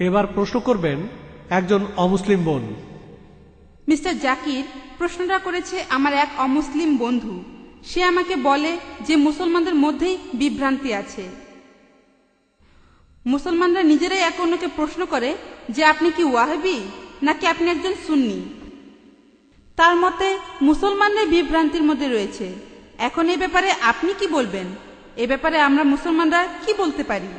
এবার প্রশ্ন করবেন একজন অমুসলিম বোন। মিস্টার জাকির, প্রশ্নটা করেছে আমার এক অমুসলিম বন্ধু। সে আমাকে বলে যে মুসলমানদের মধ্যেই বিভ্রান্তি আছে। মুসলমানরা নিজেরাই এক অন্যকে প্রশ্ন করে যে আপনি কি ওয়াহাবি নাকি আপনি একজন সুন্নি। তার মতে মুসলমানরাই বিভ্রান্তির মধ্যে রয়েছে। এখন এ ব্যাপারে আপনি কি বলবেন? এ ব্যাপারে আমরা মুসলমানরা কি বলতে পারি?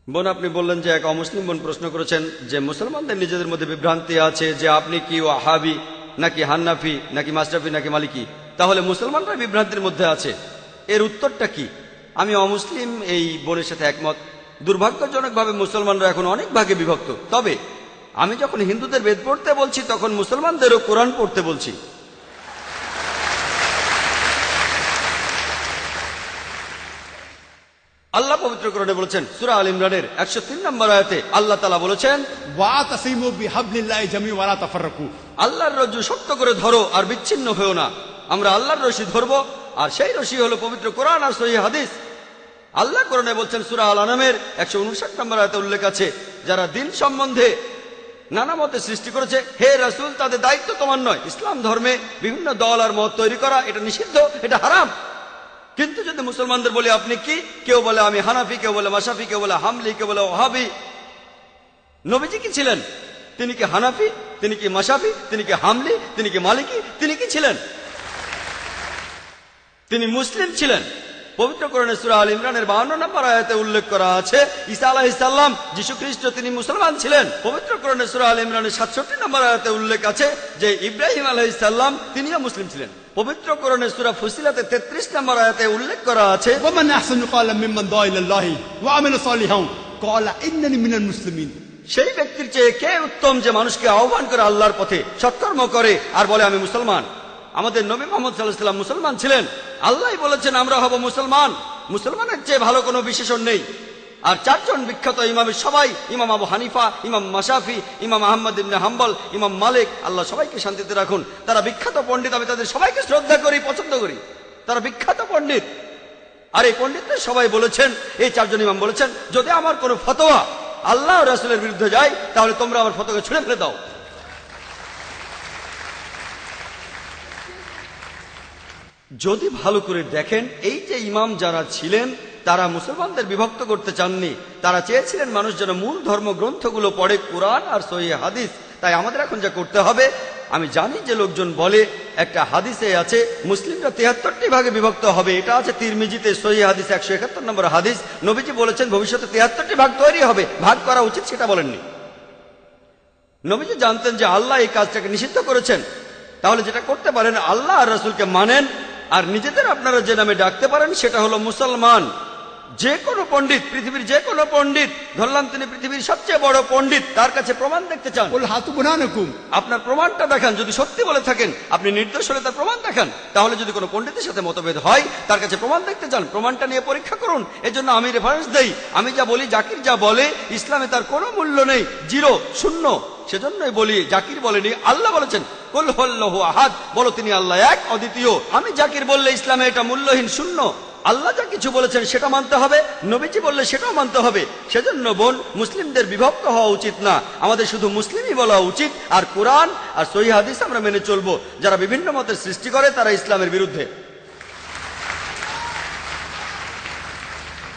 বোন, আপনি বললেন যে এক অমুসলিম বোন প্রশ্ন করেছেন যে মুসলমানদের নিজেদের মধ্যে বিভ্রান্তি আছে যে আপনি কি ওয়াহাবি নাকি হান্নাফি নাকি মাশরাফি নাকি মালিকি, তাহলে মুসলমানরা বিভ্রান্তির মধ্যে আছে। এর উত্তরটা কি? আমি অমুসলিম এই বোনের সাথে একমত। দুর্ভাগ্যজনকভাবে মুসলমানরা এখন অনেক ভাগে বিভক্ত। তবে আমি যখন হিন্দুদের বেদ পড়তে বলছি তখন মুসলমানদেরও কোরআন পড়তে বলছি। আল্লাহ পবিত্র কোরআনে বলেছেন সূরা আল ইমরানের 103 নম্বর আয়াতে আল্লাহ তাআলা বলেছেন, ওয়াতাসিমু বিহাবলিল্লাহি জামিআন ওয়া লা তাফাররাকু। আল্লাহর রজ্জু শক্ত করে ধরো আর বিচ্ছিন্ন হয়েও না। আমরা আল্লাহর রশি ধরবো, আর সেই রশি হলো পবিত্র কোরআন আর সহিহ হাদিস। আল্লাহ কোরআনে বলছেন সূরা আল আনামের 159 নম্বর আয়াতে উল্লেখ আছে, যারা দিন সম্বন্ধে নানা মতে সৃষ্টি করেছে, হে রাসূল, তাদের দায়িত্ব তোমার নয়। ইসলাম ধর্মে বিভিন্ন দল আর মত তৈরি করা এটা নিষিদ্ধ, এটা হারাম। কিন্তু যদি মুসলমানদের বলি আপনি কি, কেউ বলে আমি হানাফি, কেউ বলে মাশরাফি, কেউ বলে হামলি, কেউ বলে ওয়াহাবি। নবীজি কি ছিলেন? তিনি কি হানাফি? তিনি কি মাশরাফি? তিনি কি হামলি? তিনি কি মালিকি? তিনি কি ছিলেন? তিনি মুসলিম ছিলেন। পবিত্র কোরআনে সূরা আল ইমরানের 52 নম্বর আয়াতে উল্লেখ করা আছে ঈসা আলাইহিস সালাম, যীশু খ্রিস্ট, তিনি মুসলমান ছিলেন। পবিত্র কোরআনে সূরা আল ইমরানের 67 নম্বর আয়াতে উল্লেখ আছে যে ইব্রাহিম আলাইহিস সালাম তিনিও মুসলিম ছিলেন। পবিত্র কোরআনে সূরা ফুসিলাতে 33 নম্বর আয়াতে উল্লেখ করা আছে, ওয়ামান আহসানু ক্বালাম মিম্মান দাআ ইলাল্লাহি ওয়া আমিলা সালিহান ক্বালা ইন্নানি মিনাল মুসলিমিন। সেই ব্যক্তির চেয়ে কে উত্তম যে মানুষকে আহ্বান করে আল্লাহর পথে, সৎকর্ম করে আর বলে আমি মুসলমান। আমাদের নবী মুহাম্মদ সাল্লাল্লাহু আলাইহি ওয়াসাল্লাম মুসলমান ছিলেন। আল্লাহই বলেছেন আমরা হব মুসলমান। মুসলমানের চেয়ে ভালো কোনো বিশেষণ নেই। আর চারজন বিখ্যাত ইমামের সবাই, ইমাম আবু হানিফা, ইমাম মাশরাফি, ইমাম আহমদ ইবনে হাম্বল, ইমাম মালিক, আল্লাহ সবাইকে শান্তিতে রাখুন, তারা বিখ্যাত পণ্ডিত। আমি তাদের সবাইকে শ্রদ্ধা করি, পছন্দ করি। তারা বিখ্যাত পণ্ডিত। আর এই পণ্ডিতদের সবাই বলেছেন, এই চারজন ইমাম বলেছেন, যদি আমার কোনো ফতোয়া আল্লাহ ও রাসূলের বিরুদ্ধে যায় তাহলে তোমরা আমার ফতোয়াকে ছুঁড়ে ফেলে দাও। যদি ভালো করে দেখেন, এই যে ইমাম যারা ছিলেন তারা মুসলমানদের বিভক্ত করতে চাননি। তারা চেয়েছিলেন মানুষ যেন মূল ধর্মগ্রন্থগুলো পড়ে, কোরআন আর সহিহ হাদিস। তাই আমাদের এখন যা করতে হবে, আমি জানি যে লোকজন বলে একটা হাদিসে আছে মুসলিমরা 73টি ভাগে বিভক্ত হবে। এটা আছে তিরমিজিতে, সহিহ হাদিস 171 নম্বর হাদিস। নবীজি বলেছেন ভবিষ্যতে 73টি ভাগ তৈরি হবে। ভাগ করা উচিত সেটা বলেননি। নবীজি জানতেন যে আল্লাহ এই কাজটাকে নিষিদ্ধ করেছেন। তাহলে যেটা করতে পারেন, আল্লাহ আর রাসূলকে মানেন, আর নিজেদের আপনারা যে নামে ডাকতে পারেন সেটা হলো মুসলমান। যে কোনো পণ্ডিত, পৃথিবীর যে কোনো পণ্ডিত, ধরলাম তিনি পৃথিবীর সবচেয়ে বড় পণ্ডিত, তার কাছে প্রমাণ দেখতে চান, কুল হাতু বুরহানাকুম, আপনার প্রমাণটা দেখান। যদি সত্যি বলে থাকেন, আপনি নির্দোষ হলে তার প্রমাণ দেখান। তাহলে যদি কোনো পণ্ডিতের সাথে মতভেদ হয়, তার কাছে প্রমাণ দেখতে চান, প্রমাণটা নিয়ে পরীক্ষা করুন। এজন্য আমি রেফারেন্স দেই। আমি যা বলি, জাকির যা বলে, ইসলামে তার কোনো মূল্য নেই, জিরো, শূন্য। সেজন্যই বলি, জাকির বলেনি, আল্লাহ বলেছেন কুল হুয়াল্লাহু আহাদ, বলো তিনি আল্লাহ এক, অদ্বিতীয়। আমি জাকির বললে ইসলামে এটা মূল্যহীন, শূন্য। আল্লাহ যা কিছু বলেছেন সেটা মানতে হবে, নবীজি বললে সেটাও মানতে হবে। সেজন্য বোন, মুসলিমদের বিভক্ত হওয়া উচিত না, আমাদের শুধু মুসলিমই বলা উচিত। আর কোরআন আর সহিহ হাদিস আমরা মেনে চলবো। যারা বিভিন্ন মতের সৃষ্টি করে তারা ইসলামের বিরুদ্ধে।